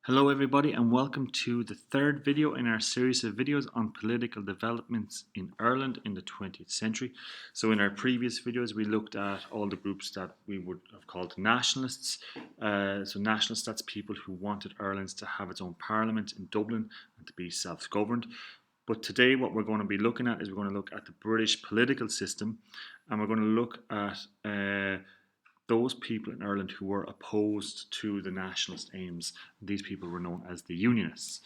Hello everybody and welcome to the third video in our series of videos on political developments in Ireland in the 20th century. So in our previous videos we looked at all the groups that we would have called nationalists. So nationalists, that's people who wanted Ireland to have its own parliament in Dublin and to be self-governed. But today what we're going to be looking at is we're going to look at the British political system, and we're going to look at those people in Ireland who were opposed to the nationalist aims. These people were known as the Unionists.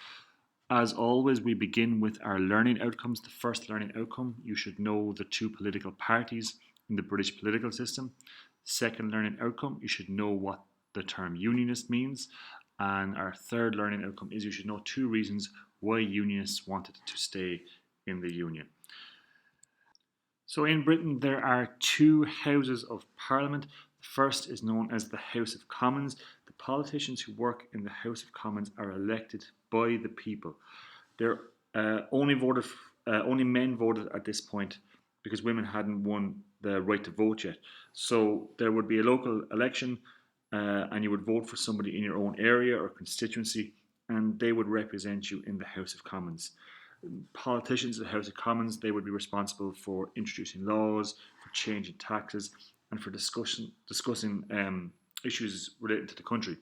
As always, we begin with our learning outcomes. The first learning outcome, you should know the two political parties in the British political system. Second learning outcome, you should know what the term Unionist means. And our third learning outcome is you should know two reasons why Unionists wanted to stay in the Union. So in Britain, there are two houses of Parliament. The first is known as the House of Commons. The politicians who work in the House of Commons are elected by the people. They're only men voted at this point because women hadn't won the right to vote yet. So there would be a local election, and you would vote for somebody in your own area or constituency, and they would represent you in the House of Commons. Politicians in the House of Commons, they would be responsible for introducing laws, for changing taxes, and for discussing issues related to the country.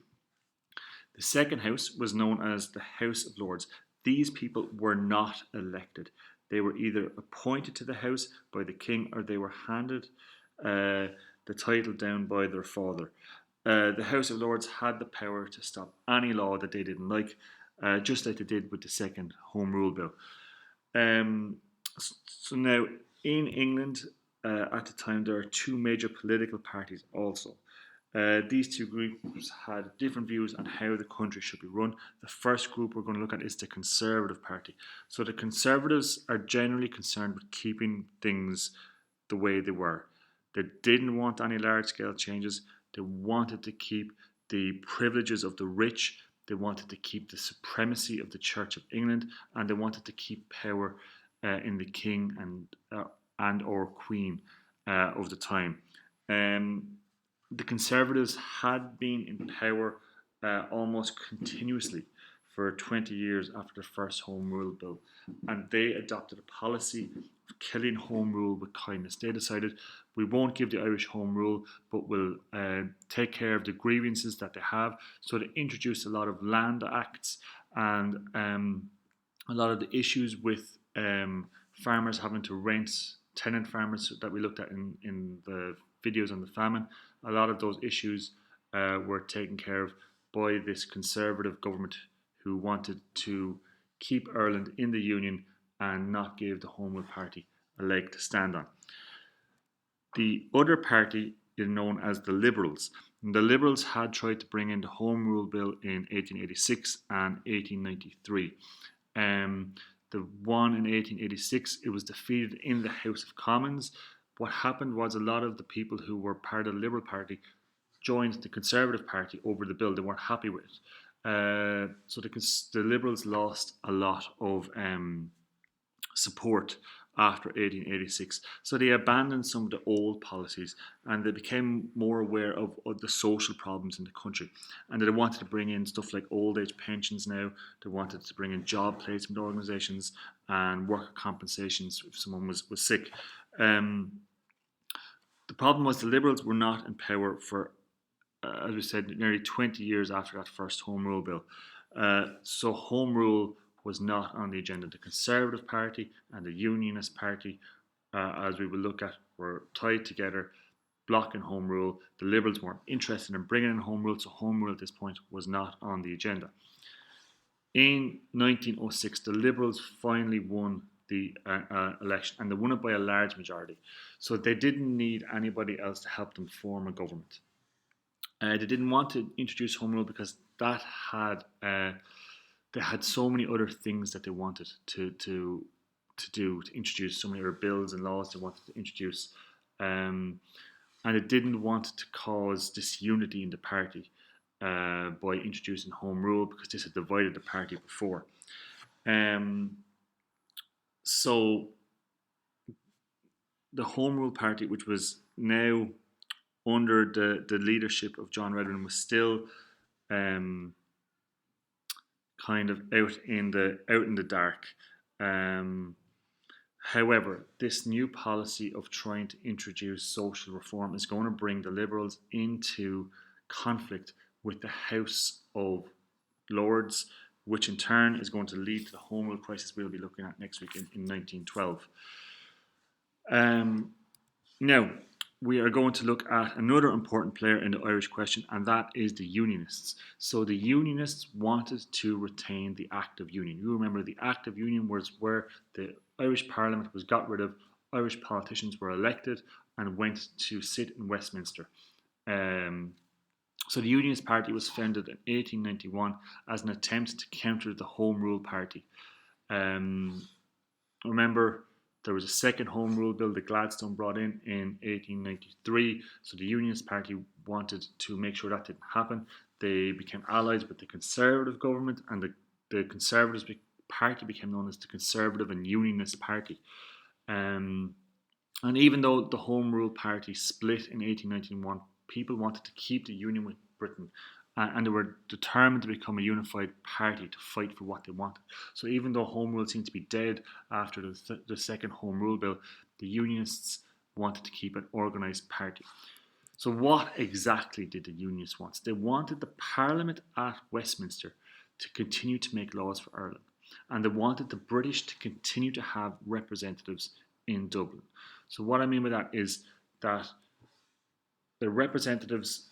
The second house was known as the House of Lords. These people were not elected. They were either appointed to the House by the King or they were handed the title down by their father. The House of Lords had the power to stop any law that they didn't like, just like they did with the second Home Rule Bill. So now, in England, at the time, there are two major political parties also. These two groups had different views on how the country should be run. The first group we're going to look at is the Conservative Party. So the Conservatives are generally concerned with keeping things the way they were. They didn't want any large-scale changes. They wanted to keep the privileges of the rich. They wanted to keep the supremacy of the Church of England, and they wanted to keep power in the King and or Queen of the time. The Conservatives had been in power almost continuously for 20 years after the first Home Rule Bill, and they adopted a policy of killing Home Rule with kindness. They decided, we won't give the Irish Home Rule, but we'll take care of the grievances that they have. So they introduced a lot of land acts and a lot of the issues with farmers having to rent, tenant farmers that we looked at in the videos on the famine. A lot of those issues were taken care of by this Conservative government who wanted to keep Ireland in the Union and not give the Home Rule Party a leg to stand on. The other party is known as the Liberals. And the Liberals had tried to bring in the Home Rule Bill in 1886 and 1893. The one in 1886, it was defeated in the House of Commons. What happened was a lot of the people who were part of the Liberal Party joined the Conservative Party over the bill. They weren't happy with it. So the Liberals lost a lot of support after 1886. So they abandoned some of the old policies and they became more aware of the social problems in the country. And they wanted to bring in stuff like old age pensions now. They wanted to bring in job placement organisations and worker compensations if someone was sick. The problem was the Liberals were not in power for, as we said, nearly 20 years after that first Home Rule Bill. So Home Rule was not on the agenda. The Conservative Party and the Unionist Party, as we will look at, were tied together, blocking Home Rule. The Liberals weren't interested in bringing in Home Rule, so Home Rule at this point was not on the agenda. In 1906, the Liberals finally won the election, and they won it by a large majority. So they didn't need anybody else to help them form a government. They didn't want to introduce Home Rule because that had they had so many other things that they wanted to introduce, so many other bills and laws they wanted to introduce, and they didn't want to cause disunity in the party by introducing Home Rule because this had divided the party before. So the Home Rule Party, which was now under the leadership of John Redmond, was still kind of out in the dark. However, this new policy of trying to introduce social reform is going to bring the Liberals into conflict with the House of Lords, which in turn is going to lead to the Home Rule crisis we'll be looking at next week in 1912. Now, we are going to look at another important player in the Irish question, and that is the Unionists. So the Unionists wanted to retain the Act of Union. You remember the Act of Union was where the Irish Parliament was got rid of, Irish politicians were elected and went to sit in Westminster. So the Unionist Party was founded in 1891 as an attempt to counter the Home Rule Party. Remember, there was a second Home Rule Bill that Gladstone brought in 1893. So the Unionist Party wanted to make sure that didn't happen. They became allies with the Conservative government, and the Conservative Party became known as the Conservative and Unionist Party. And even though the Home Rule Party split in 1891, people wanted to keep the union with Britain, and they were determined to become a unified party to fight for what they wanted. So even though Home Rule seemed to be dead after the second Home Rule Bill, the Unionists wanted to keep an organised party. So what exactly did the Unionists want? They wanted the Parliament at Westminster to continue to make laws for Ireland, and they wanted the British to continue to have representatives in Dublin. So what I mean by that is that the representatives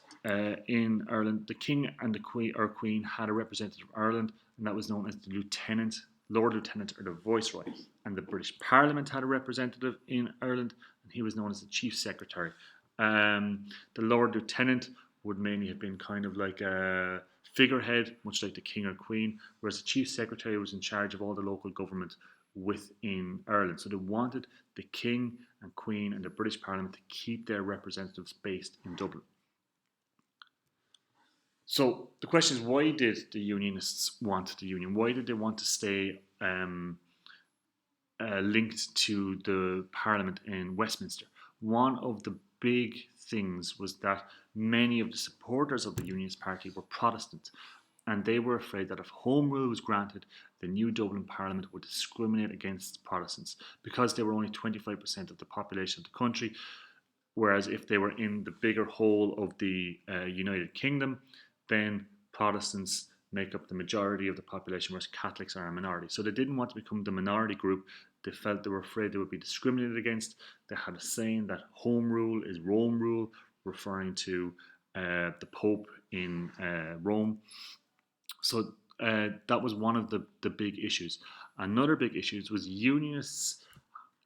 in Ireland, the King and the Queen had a representative of Ireland, and that was known as the Lieutenant, Lord Lieutenant, or the Viceroy. And the British Parliament had a representative in Ireland, and he was known as the Chief Secretary. The Lord Lieutenant would mainly have been kind of like a figurehead, much like the King or Queen, whereas the Chief Secretary was in charge of all the local government within Ireland. So they wanted the King and Queen and the British Parliament to keep their representatives based in Dublin. So the question is, why did the Unionists want the Union? Why did they want to stay linked to the Parliament in Westminster? One of the big things was that many of the supporters of the Unionist Party were Protestant, and they were afraid that if Home Rule was granted, the new Dublin Parliament would discriminate against Protestants because they were only 25% of the population of the country, whereas if they were in the bigger whole of the United Kingdom, then Protestants make up the majority of the population, whereas Catholics are a minority. So they didn't want to become the minority group. They felt they were afraid they would be discriminated against. They had a saying that Home Rule is Rome Rule, referring to the Pope in Rome. So that was one of the big issues. Another big issue was Unionists.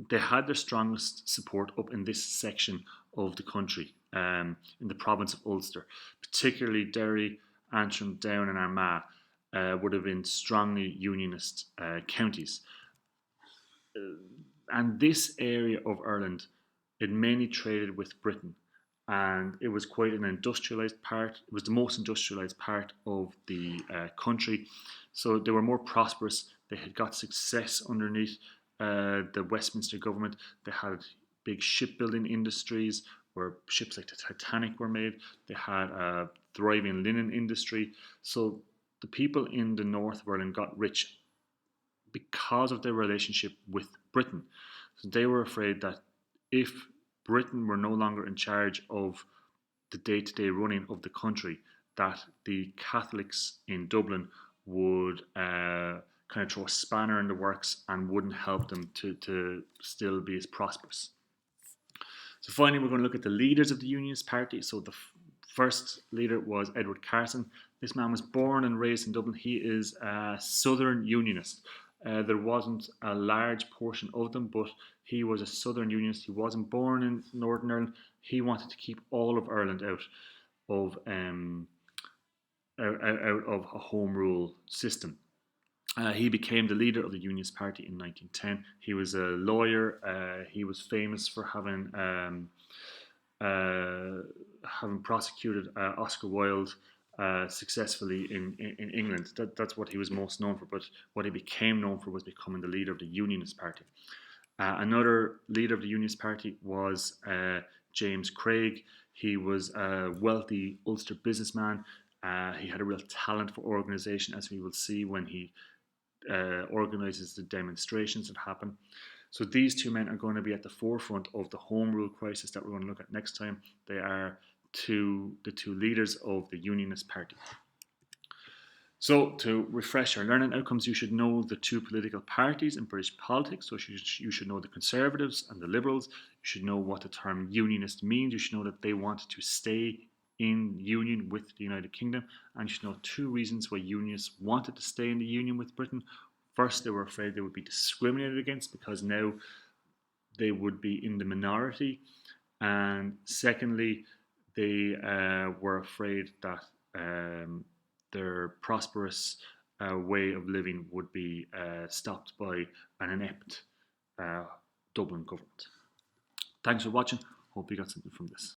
They had their strongest support up in this section of the country, in the province of Ulster, particularly Derry, Antrim, Down and Armagh would have been strongly Unionist counties. And this area of Ireland, it mainly traded with Britain, and it was quite an industrialised part. It was the most industrialised part of the country, so they were more prosperous. They had got success underneath the Westminster government. They had big shipbuilding industries where ships like the Titanic were made. They had a thriving linen industry. So the people in the north of Ireland got rich because of their relationship with Britain. So they were afraid that if Britain were no longer in charge of the day-to-day running of the country, that the Catholics in Dublin would kind of throw a spanner in the works and wouldn't help them to still be as prosperous. So finally, we're going to look at the leaders of the Unionist Party. So the first leader was Edward Carson. This man was born and raised in Dublin. He is a Southern Unionist. There wasn't a large portion of them, but he was a Southern Unionist. He wasn't born in Northern Ireland. He wanted to keep all of Ireland out of a home rule system. He became the leader of the Unionist Party in 1910. He was a lawyer. He was famous for having prosecuted Oscar Wilde successfully in England. That's what he was most known for, but what he became known for was becoming the leader of the Unionist Party. Another leader of the Unionist Party was James Craig. He was a wealthy Ulster businessman. He had a real talent for organisation, as we will see when he organises the demonstrations that happen. So these two men are going to be at the forefront of the Home Rule crisis that we're going to look at next time. They are the two leaders of the Unionist Party. So, to refresh our learning outcomes, you should know the two political parties in British politics. So, you should know the Conservatives and the Liberals. You should know what the term Unionist means. You should know that they want to stay in union with the United Kingdom. And you should know two reasons why Unionists wanted to stay in the union with Britain. First, they were afraid they would be discriminated against because now they would be in the minority. And secondly, they were afraid that their prosperous way of living would be stopped by an inept Dublin government. Thanks for watching. Hope you got something from this.